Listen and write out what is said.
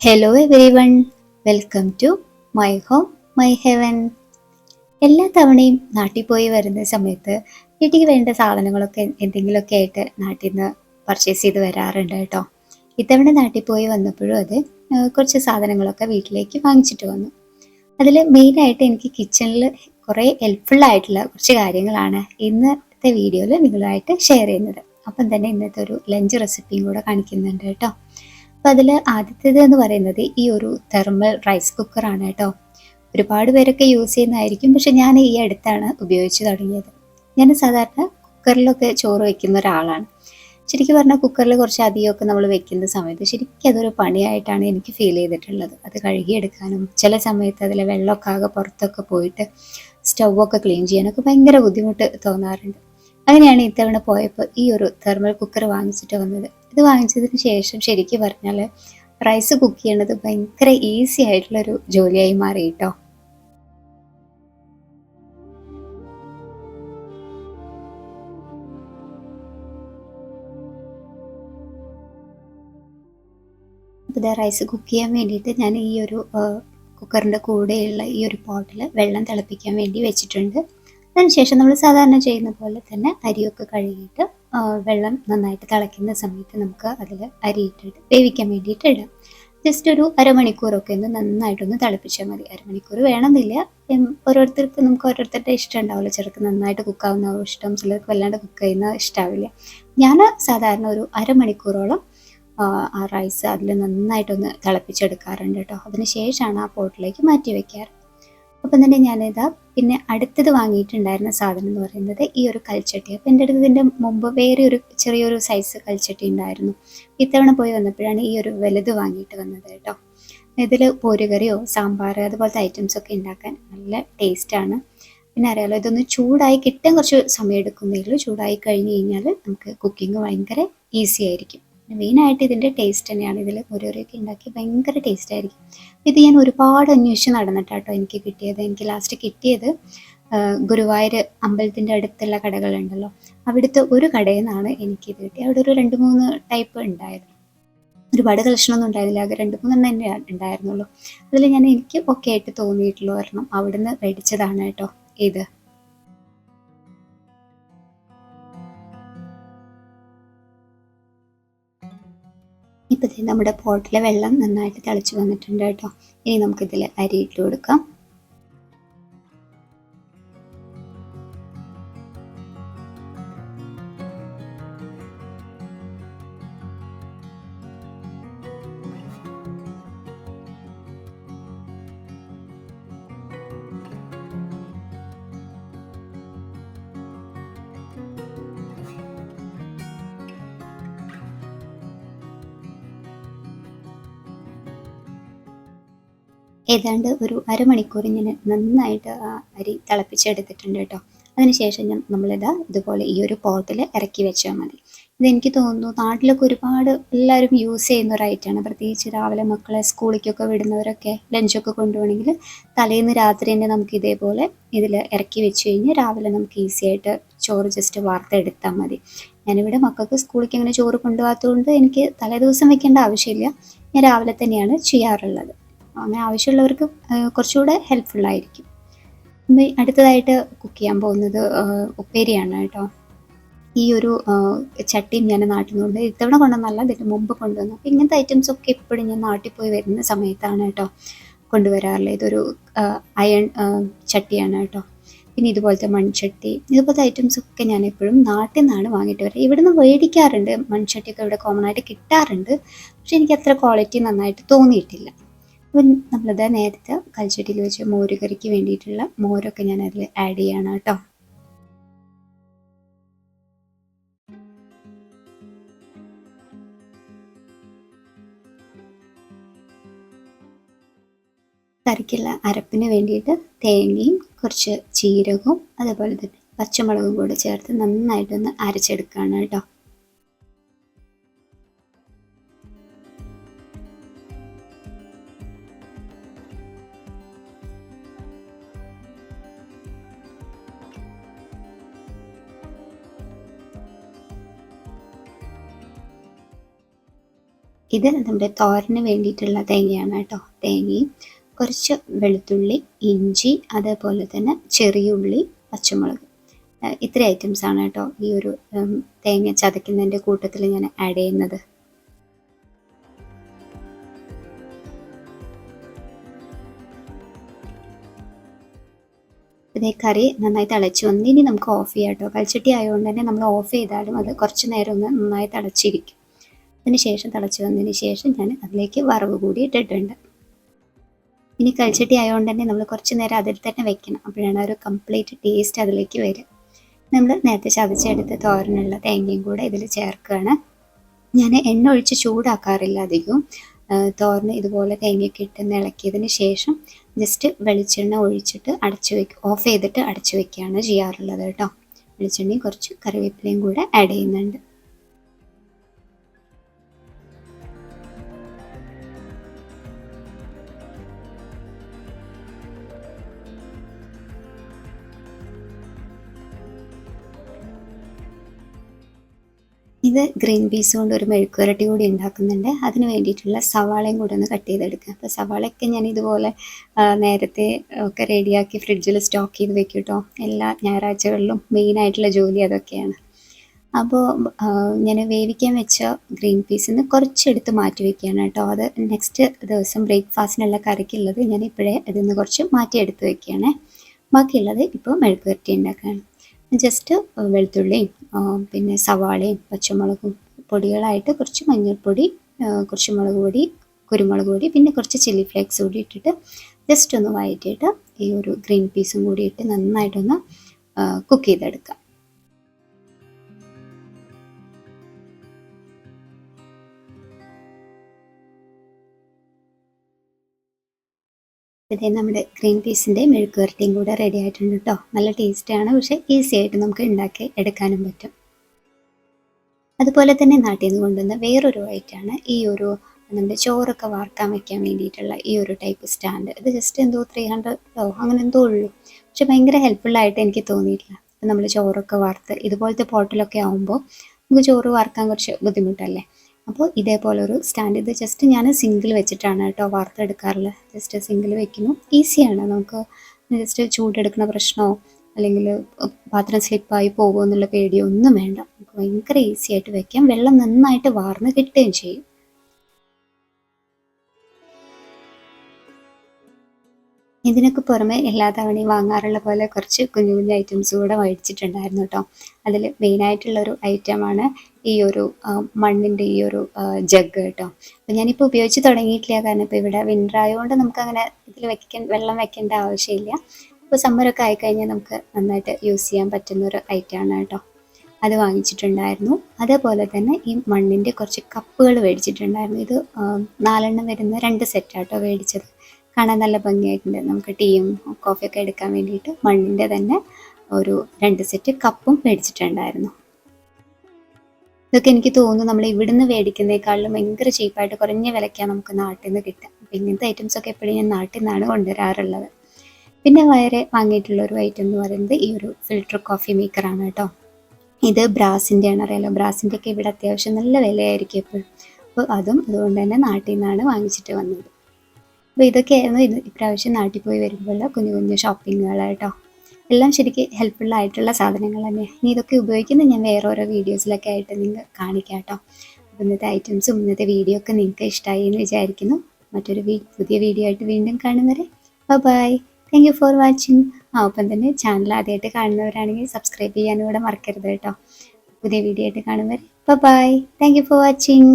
Hello everyone, welcome to my home my heaven. എല്ലാ തവണയും നാട്ടിൽ പോയി വരുന്ന സമയത്ത് വീട്ടിലേക്ക് വേണ്ട സാധനങ്ങളൊക്കെ എന്തെങ്കിലുമൊക്കെ ആയിട്ട് നാട്ടിൽ നിന്ന് പർച്ചേസ് ചെയ്ത് വരാറുണ്ട് കേട്ടോ. ഇത്തവണ നാട്ടിൽ പോയി വന്നപ്പോഴും അത് കുറച്ച് സാധനങ്ങളൊക്കെ വീട്ടിലേക്ക് വാങ്ങിച്ചിട്ട് വന്നു. അതിൽ മെയിനായിട്ട് എനിക്ക് കിച്ചണിൽ കുറേ ഹെൽപ്ഫുൾ ആയിട്ടുള്ള കുറച്ച് കാര്യങ്ങളാണ് ഇന്നത്തെ വീഡിയോയിൽ നിങ്ങളുമായിട്ട് ഷെയർ ചെയ്യുന്നത്. അപ്പം തന്നെ ഇന്നത്തെ ഒരു ലഞ്ച് റെസിപ്പിയും കൂടെ കാണിക്കുന്നുണ്ട് കേട്ടോ. അപ്പം അതിൽ ആദ്യത്തേത് എന്ന് പറയുന്നത് ഈ ഒരു തെർമൽ റൈസ് കുക്കറാണ് കേട്ടോ. ഒരുപാട് പേരൊക്കെ യൂസ് ചെയ്യുന്നതായിരിക്കും, പക്ഷെ ഞാൻ ഈ അടുത്താണ് ഉപയോഗിച്ച് തുടങ്ങിയത്. ഞാൻ സാധാരണ കുക്കറിലൊക്കെ ചോറ് വെക്കുന്ന ഒരാളാണ്. ശരിക്കും പറഞ്ഞാൽ കുക്കറിൽ കുറച്ച് അധികമൊക്കെ നമ്മൾ വെക്കുന്ന സമയത്ത് ശരിക്കും അതൊരു പണിയായിട്ടാണ് എനിക്ക് ഫീൽ ചെയ്തിട്ടുള്ളത്. അത് കഴുകിയെടുക്കാനും ചില സമയത്ത് അതിലെ വെള്ളമൊക്കെ ആകെ പുറത്തൊക്കെ പോയിട്ട് സ്റ്റൗവൊക്കെ ക്ലീൻ ചെയ്യാനൊക്കെ ഭയങ്കര ബുദ്ധിമുട്ട് തോന്നാറുണ്ട്. അങ്ങനെയാണ് ഇത്തവണ പോയപ്പോൾ ഈ ഒരു തെർമൽ കുക്കർ വാങ്ങിച്ചിട്ട് വന്നത്. ഇത് വാങ്ങിച്ചതിന് ശേഷം ശരിക്കും പറഞ്ഞാൽ റൈസ് കുക്ക് ചെയ്യണത് ഭയങ്കര ഈസി ആയിട്ടുള്ളൊരു ജോലിയായി മാറി കേട്ടോ. ഇത് റൈസ് കുക്ക് ചെയ്യാൻ വേണ്ടിയിട്ട് ഞാൻ ഈ ഒരു കുക്കറിൻ്റെ കൂടെയുള്ള ഈ ഒരു പോട്ടിൽ വെള്ളം തിളപ്പിക്കാൻ വേണ്ടി വെച്ചിട്ടുണ്ട്. അതിനുശേഷം നമ്മൾ സാധാരണ ചെയ്യുന്ന പോലെ തന്നെ അരിയൊക്കെ കഴുകിയിട്ട് വെള്ളം നന്നായിട്ട് തിളയ്ക്കുന്ന സമയത്ത് നമുക്ക് അതിൽ അരി ഇട്ടിട്ട് വേവിക്കാൻ വേണ്ടിയിട്ട് ഇടാം. ജസ്റ്റ് ഒരു അരമണിക്കൂറൊക്കെ ഒന്ന് നന്നായിട്ടൊന്ന് തിളപ്പിച്ചാൽ മതി. അരമണിക്കൂർ വേണമെന്നില്ല, ഓരോരുത്തർക്ക് നമുക്ക് ഓരോരുത്തരുടെ ഇഷ്ടം ഉണ്ടാവില്ല. ചിലർക്ക് നന്നായിട്ട് കുക്കാവുന്ന ഇഷ്ടം, ചിലർക്ക് വല്ലാണ്ട് കുക്ക് ചെയ്യുന്ന ഇഷ്ടാവില്ല. ഞാൻ സാധാരണ ഒരു അരമണിക്കൂറോളം ആ റൈസ് അതിൽ നന്നായിട്ടൊന്ന് തിളപ്പിച്ചെടുക്കാറുണ്ട് കേട്ടോ. അതിന് ശേഷമാണ് ആ പോട്ടിലേക്ക് മാറ്റി വയ്ക്കാറ്. അപ്പം തന്നെ ഞാനിതാ പിന്നെ അടുത്തത് വാങ്ങിയിട്ടുണ്ടായിരുന്ന സാധനം എന്ന് പറയുന്നത് ഈ ഒരു കൽച്ചട്ടി. അപ്പം എൻ്റെ അടുത്ത് ഇതിൻ്റെ മുമ്പ് വേറെ ഒരു ചെറിയൊരു സൈസ് കൽച്ചട്ടി ഉണ്ടായിരുന്നു. ഇത്തവണ പോയി വന്നപ്പോഴാണ് ഈ ഒരു വലുത് വാങ്ങിയിട്ട് വന്നത് കേട്ടോ. ഇതിൽ പോരുകറിയോ സാമ്പാർ അതുപോലത്തെ ഐറ്റംസ് ഒക്കെ ഉണ്ടാക്കാൻ നല്ല ടേസ്റ്റാണ്. പിന്നെ അറിയാലോ, ഇതൊന്ന് ചൂടായി കിട്ടാൻ കുറച്ച് സമയം എടുക്കുന്നേ ഉള്ളൂ. ചൂടായി കഴിഞ്ഞ് കഴിഞ്ഞാൽ നമുക്ക് കുക്കിംഗ് ഭയങ്കര ഈസി ആയിരിക്കും. മെയിനായിട്ട് ഇതിൻ്റെ ടേസ്റ്റ് തന്നെയാണ്. ഇതിൽ ഓരോരോക്കെ ഉണ്ടാക്കി ഭയങ്കര ടേസ്റ്റ് ആയിരിക്കും. ഇത് ഞാൻ ഒരുപാട് അന്വേഷിച്ച് നടന്നിട്ടാട്ടോ എനിക്ക് കിട്ടിയത്. എനിക്ക് ലാസ്റ്റ് കിട്ടിയത് ഗുരുവായൂർ അമ്പലത്തിൻ്റെ അടുത്തുള്ള കടകളുണ്ടല്ലോ, അവിടുത്തെ ഒരു കടയിൽ നിന്നാണ് എനിക്കിത് കിട്ടിയത്. അവിടെ ഒരു 2-3 ടൈപ്പ് ഉണ്ടായിരുന്നു. ഒരുപാട് കളക്ഷനൊന്നും ഉണ്ടായിരുന്നില്ല, ആകെ 2-3 തന്നെ ഉണ്ടായിരുന്നുള്ളൂ. അതിൽ എനിക്ക് ഓക്കെ ആയിട്ട് തോന്നിയിട്ടുള്ള ഒരെണ്ണം അവിടുന്ന് മേടിച്ചതാണ് കേട്ടോ ഇത്. ഇപ്പം നമ്മുടെ പോട്ടിലെ വെള്ളം നന്നായിട്ട് തിളച്ച് വന്നിട്ടുണ്ട് കേട്ടോ. ഇനി നമുക്കിതിൽ അരി ഇട്ട് കൊടുക്കാം. ഏതാണ്ട് ഒരു അരമണിക്കൂർ ഞാൻ നന്നായിട്ട് അരി തിളപ്പിച്ചെടുത്തിട്ടുണ്ട് കേട്ടോ. അതിനുശേഷം നമ്മളിതാ ഇതുപോലെ ഈ ഒരു പോട്ടിൽ ഇറക്കി വെച്ചാൽ മതി. ഇതെനിക്ക് തോന്നുന്നു നാട്ടിലൊക്കെ ഒരുപാട് എല്ലാവരും യൂസ് ചെയ്യുന്ന ഒരു ഐറ്റമാണ്. പ്രത്യേകിച്ച് രാവിലെ മക്കളെ സ്കൂളിലേക്കൊക്കെ വിടുന്നവരൊക്കെ ലഞ്ചൊക്കെ കൊണ്ടുപോകണമെങ്കിൽ തലേന്ന് രാത്രി തന്നെ നമുക്ക് ഇതേപോലെ ഇതിൽ ഇറക്കി വെച്ച് കഴിഞ്ഞ് രാവിലെ നമുക്ക് ഈസി ആയിട്ട് ചോറ് ജസ്റ്റ് വാർത്തെടുത്താൽ മതി. ഞാനിവിടെ മക്കൾക്ക് സ്കൂളിലേക്ക് അങ്ങനെ ചോറ് കൊണ്ടുപോകാത്തതുകൊണ്ട് എനിക്ക് തലേദിവസം വെക്കേണ്ട ആവശ്യമില്ല. ഞാൻ രാവിലെ തന്നെയാണ് ചെയ്യാറുള്ളത്. അങ്ങനെ ആവശ്യമുള്ളവർക്ക് കുറച്ചുകൂടെ ഹെൽപ്ഫുള്ളായിരിക്കും. അടുത്തതായിട്ട് കുക്ക് ചെയ്യാൻ പോകുന്നത് ഉപ്പേരിയാണ് കേട്ടോ. ഈ ഒരു ചട്ടിയും ഞാൻ നാട്ടിൽ നിന്നുകൊണ്ട് ഇത്തവണ കൊണ്ടുവന്നല്ല, ഇതിന് മുമ്പ് കൊണ്ടുവന്നു. അപ്പോൾ ഇങ്ങനത്തെ ഐറ്റംസ് ഒക്കെ എപ്പോഴും ഞാൻ നാട്ടിൽ പോയി വരുന്ന സമയത്താണ് കേട്ടോ കൊണ്ടുവരാറുള്ളത്. ഇതൊരു അയൺ ചട്ടിയാണ് കേട്ടോ. പിന്നെ ഇതുപോലത്തെ മൺചട്ടി, ഇതുപോലത്തെ ഐറ്റംസ് ഒക്കെ ഞാൻ എപ്പോഴും നാട്ടിൽ നിന്നാണ് വാങ്ങിയിട്ട് വരിക. ഇവിടെ നിന്ന് മേടിക്കാറുണ്ട്, മൺചട്ടിയൊക്കെ ഇവിടെ കോമൺ ആയിട്ട് കിട്ടാറുണ്ട്. പക്ഷെ എനിക്ക് അത്ര ക്വാളിറ്റി നന്നായിട്ട് തോന്നിയിട്ടില്ല. അപ്പം നമ്മളിത് നേരത്തെ കൽച്ചട്ടിയിൽ വെച്ച് മോര് കറിക്ക് വേണ്ടിയിട്ടുള്ള മോരൊക്കെ ഞാൻ അതിൽ ആഡ് ചെയ്യണം കേട്ടോ. കറിക്കുള്ള അരപ്പിന് വേണ്ടിയിട്ട് തേങ്ങയും കുറച്ച് ജീരകവും അതുപോലെ തന്നെ പച്ചമുളകും കൂടെ ചേർത്ത് നന്നായിട്ടൊന്ന് അരച്ചെടുക്കുകയാണ് കേട്ടോ. ഇത് നമ്മുടെ തോരന് വേണ്ടിയിട്ടുള്ള തേങ്ങയാണ് കേട്ടോ. തേങ്ങയും കുറച്ച് വെളുത്തുള്ളി, ഇഞ്ചി, അതേപോലെ തന്നെ ചെറിയ ഉള്ളി, പച്ചമുളക്, ഇത്ര ഐറ്റംസ് ആണ് കേട്ടോ ഈ ഒരു തേങ്ങ ചതയ്ക്കുന്നതിൻ്റെ കൂട്ടത്തിൽ ഞാൻ ആഡ് ചെയ്യുന്നത്. ഇതേ കറി നന്നായി തിളച്ച് വന്ന് ഇനി നമുക്ക് ഓഫ് ചെയ്യാം കേട്ടോ. കൽച്ചട്ടി ആയതുകൊണ്ട് തന്നെ നമ്മൾ ഓഫ് ചെയ്താലും അത് കുറച്ച് നേരം ഒന്ന് നന്നായി തിളച്ചിരിക്കും. അതിന് ശേഷം തിളച്ച് വന്നതിന് ശേഷം ഞാൻ അതിലേക്ക് വറവ് കൂടി ഇട്ടിട്ടുണ്ട്. ഇനി കൽച്ചട്ടി ആയതുകൊണ്ട് തന്നെ നമ്മൾ കുറച്ച് നേരം അതിൽ തന്നെ വെക്കണം, അപ്പോഴാണ് ഒരു കംപ്ലീറ്റ് ടേസ്റ്റ് അതിലേക്ക് വരിക. നമ്മൾ നേരത്തെ ചതച്ചെടുത്ത് തോരനുള്ള തേങ്ങയും കൂടെ ഇതിൽ ചേർക്കുകയാണ്. ഞാൻ എണ്ണ ഒഴിച്ച് ചൂടാക്കാറില്ല അധികവും. തോരന് ഇതുപോലെ തേങ്ങയൊക്കെ ഇട്ട് ഇളക്കിയതിന് ശേഷം ജസ്റ്റ് വെളിച്ചെണ്ണ ഒഴിച്ചിട്ട് ഓഫ് ചെയ്തിട്ട് അടച്ചു വെക്കുകയാണ് ചെയ്യാറുള്ളത് കേട്ടോ. വെളിച്ചെണ്ണയും കുറച്ച് കറിവേപ്പിലയും കൂടെ ആഡ് ചെയ്യുന്നുണ്ട്. ഇത് ഗ്രീൻ പീസ് കൊണ്ട് ഒരു മെഴുക്കുവരട്ടി കൂടി ഉണ്ടാക്കുന്നുണ്ട്. അതിന് വേണ്ടിയിട്ടുള്ള സവാളയും കൂടി ഒന്ന് കട്ട് ചെയ്തെടുക്കുക. അപ്പോൾ സവാളയൊക്കെ ഞാൻ ഇതുപോലെ നേരത്തെ ഒക്കെ റെഡിയാക്കി ഫ്രിഡ്ജിൽ സ്റ്റോക്ക് ചെയ്ത് വെക്കും കേട്ടോ. എല്ലാ ഞായറാഴ്ചകളിലും മെയിനായിട്ടുള്ള ജോലി അതൊക്കെയാണ്. അപ്പോൾ ഞാൻ വേവിക്കാൻ വെച്ച ഗ്രീൻ പീസിൽ കുറച്ചെടുത്ത് മാറ്റി വയ്ക്കുകയാണ് കേട്ടോ. അത് നെക്സ്റ്റ് ദിവസം ബ്രേക്ക്ഫാസ്റ്റിനുള്ള കറിക്കുള്ളത് ഞാൻ ഇപ്പോഴേ ഇതിൽ നിന്ന് കുറച്ച് മാറ്റിയെടുത്ത് വയ്ക്കുകയാണ്. ബാക്കിയുള്ളത് ഇപ്പോൾ മെഴുക്കുവരട്ടി ഉണ്ടാക്കുകയാണ്. ജസ്റ്റ് വെളുത്തുള്ളിയും പിന്നെ സവാളയും പച്ചമുളകും പൊടികളായിട്ട് കുറച്ച് മഞ്ഞൾപ്പൊടി, കുറച്ച് മുളക് പൊടി, കുരുമുളക് പൊടി, പിന്നെ കുറച്ച് ചില്ലി ഫ്ലേക്സ് കൂടി ഇട്ടിട്ട് ജസ്റ്റ് ഒന്ന് വഴറ്റിയിട്ട് ഈ ഒരു ഗ്രീൻ പീസും കൂടി ഇട്ട് നന്നായിട്ടൊന്ന് കുക്ക് ചെയ്തെടുക്കാം. ഇതേ നമ്മുടെ ഗ്രീൻ പീസിൻ്റെ മെഴുക്ക് വരട്ടിയും കൂടെ റെഡി ആയിട്ടുണ്ട് കേട്ടോ. നല്ല ടേസ്റ്റാണ്, പക്ഷേ ഈസി ആയിട്ട് നമുക്ക് ഉണ്ടാക്കി എടുക്കാനും പറ്റും. അതുപോലെ തന്നെ നാട്ടിൽ നിന്ന് കൊണ്ടുവന്ന വേറൊരു ഐറ്റമാണ് ഈ ഒരു നമ്മുടെ ചോറൊക്കെ വാർക്കാൻ വെക്കാൻ വേണ്ടിയിട്ടുള്ള ഈ ഒരു ടൈപ്പ് സ്റ്റാൻഡ്. ഇത് ജസ്റ്റ് എന്തോ 300 അങ്ങനെ എന്തോ ഉള്ളൂ, പക്ഷെ ഭയങ്കര ഹെൽപ്ഫുള്ളായിട്ട് എനിക്ക് തോന്നിയിട്ടില്ല. ഇപ്പം നമ്മൾ ചോറൊക്കെ വാർത്ത് ഇതുപോലത്തെ പോട്ടിലൊക്കെ ആകുമ്പോൾ നമുക്ക് ചോറ് വാർക്കാൻ കുറച്ച് ബുദ്ധിമുട്ടല്ലേ. അപ്പോൾ ഇതേപോലെ ഒരു സ്റ്റാൻഡ്, ഇത് ജസ്റ്റ് ഞാൻ സിംഗിൾ വെച്ചിട്ടാണ് കേട്ടോ വാർത്തെടുക്കാറുള്ളത്. ജസ്റ്റ് സിംഗിൾ വെക്കുന്നു, ഈസിയാണ്. നമുക്ക് ജസ്റ്റ് ചൂടെടുക്കുന്ന പ്രശ്നമോ അല്ലെങ്കിൽ പാത്രം സ്ലിപ്പായി പോകുമോ എന്നുള്ള പേടിയോ ഒന്നും വേണ്ട. നമുക്ക് ഭയങ്കര ഈസി ആയിട്ട് വെക്കാം. വെള്ളം നന്നായിട്ട് വാർന്ന് കിട്ടുകയും ചെയ്യും. ഇതിനൊക്കെ പുറമെ എല്ലാ തവണയും വാങ്ങാറുള്ള പോലെ കുറച്ച് കുഞ്ഞു കുഞ്ഞു ഐറ്റംസ് കൂടെ മേടിച്ചിട്ടുണ്ടായിരുന്നു കേട്ടോ. അതിൽ മെയിനായിട്ടുള്ളൊരു ഐറ്റമാണ് ഈ ഒരു മണ്ണിൻ്റെ ഈ ഒരു ജഗ് കേട്ടോ. അപ്പോൾ ഞാനിപ്പോൾ ഉപയോഗിച്ച് തുടങ്ങിയിട്ടില്ല, കാരണം ഇപ്പോൾ ഇവിടെ വിൻ്റർ ആയതുകൊണ്ട് നമുക്കങ്ങനെ ഇതിൽ വെള്ളം വെക്കേണ്ട ആവശ്യമില്ല. അപ്പോൾ സമ്മറൊക്കെ ആയിക്കഴിഞ്ഞാൽ നമുക്ക് നന്നായിട്ട് യൂസ് ചെയ്യാൻ പറ്റുന്ന ഒരു ഐറ്റമാണ് കേട്ടോ. അത് വാങ്ങിച്ചിട്ടുണ്ടായിരുന്നു. അതേപോലെ തന്നെ ഈ മണ്ണിൻ്റെ കുറച്ച് കപ്പുകൾ മേടിച്ചിട്ടുണ്ടായിരുന്നു. ഇത് 4 വരുന്ന 2 സെറ്റാട്ടോ മേടിച്ചത്. കാണാൻ നല്ല ഭംഗിയായിട്ടുണ്ട്. നമുക്ക് ടീയും കോഫിയൊക്കെ എടുക്കാൻ വേണ്ടിയിട്ട് മണ്ണിൻ്റെ തന്നെ ഒരു 2 സെറ്റ് കപ്പും മേടിച്ചിട്ടുണ്ടായിരുന്നു. ഇതൊക്കെ എനിക്ക് തോന്നുന്നു നമ്മൾ ഇവിടുന്ന് മേടിക്കുന്നതിനേക്കാളും ഭയങ്കര ചീപ്പായിട്ട് കുറഞ്ഞ വിലയ്ക്കാണ് നമുക്ക് നാട്ടിൽ നിന്ന് കിട്ടുക. അപ്പം ഇങ്ങനത്തെ ഐറ്റംസൊക്കെ എപ്പോഴും ഞാൻ നാട്ടിൽ നിന്നാണ് കൊണ്ടുവരാറുള്ളത്. പിന്നെ വേറെ വാങ്ങിയിട്ടുള്ളൊരു ഐറ്റം എന്ന് പറയുന്നത് ഈ ഒരു ഫിൽറ്റർ കോഫി മേക്കറാണ് കേട്ടോ. ഇത് ബ്രാസിൻ്റെയാണ്, അറിയാലോ. ബ്രാസിൻ്റെയൊക്കെ ഇവിടെ അത്യാവശ്യം നല്ല വിലയായിരിക്കും എപ്പോഴും. അപ്പോൾ അതുകൊണ്ട് തന്നെ നാട്ടിൽ നിന്നാണ് വാങ്ങിച്ചിട്ട് വന്നത്. അപ്പോൾ ഇതൊക്കെയായിരുന്നു ഇപ്രാവശ്യം നാട്ടിൽ പോയി വരുമ്പോൾ കുഞ്ഞു കുഞ്ഞു ഷോപ്പിങ്ങുകൾ കേട്ടോ. എല്ലാം ശരിക്കും ഹെൽപ്ഫുള്ളായിട്ടുള്ള സാധനങ്ങൾ തന്നെ. ഇനി ഇതൊക്കെ ഉപയോഗിക്കുന്നത് ഞാൻ വേറെ ഓരോ വീഡിയോസിലൊക്കെ ആയിട്ട് നിങ്ങൾ കാണിക്കാം കേട്ടോ. അപ്പോൾ ഇന്നത്തെ ഐറ്റംസും ഇന്നത്തെ വീഡിയോ ഒക്കെ നിങ്ങൾക്ക് ഇഷ്ടമായി എന്ന് വിചാരിക്കുന്നു. മറ്റൊരു പുതിയ വീഡിയോ ആയിട്ട് വീണ്ടും കാണുന്നവരെ bye. Thank you for watching. ഒപ്പം തന്നെ ചാനൽ ആദ്യമായിട്ട് കാണുന്നവരാണെങ്കിൽ സബ്സ്ക്രൈബ് ചെയ്യാനും കൂടെ മറക്കരുത് കേട്ടോ. പുതിയ വീഡിയോ ആയിട്ട് കാണുന്നവരെ bye. Thank you for watching.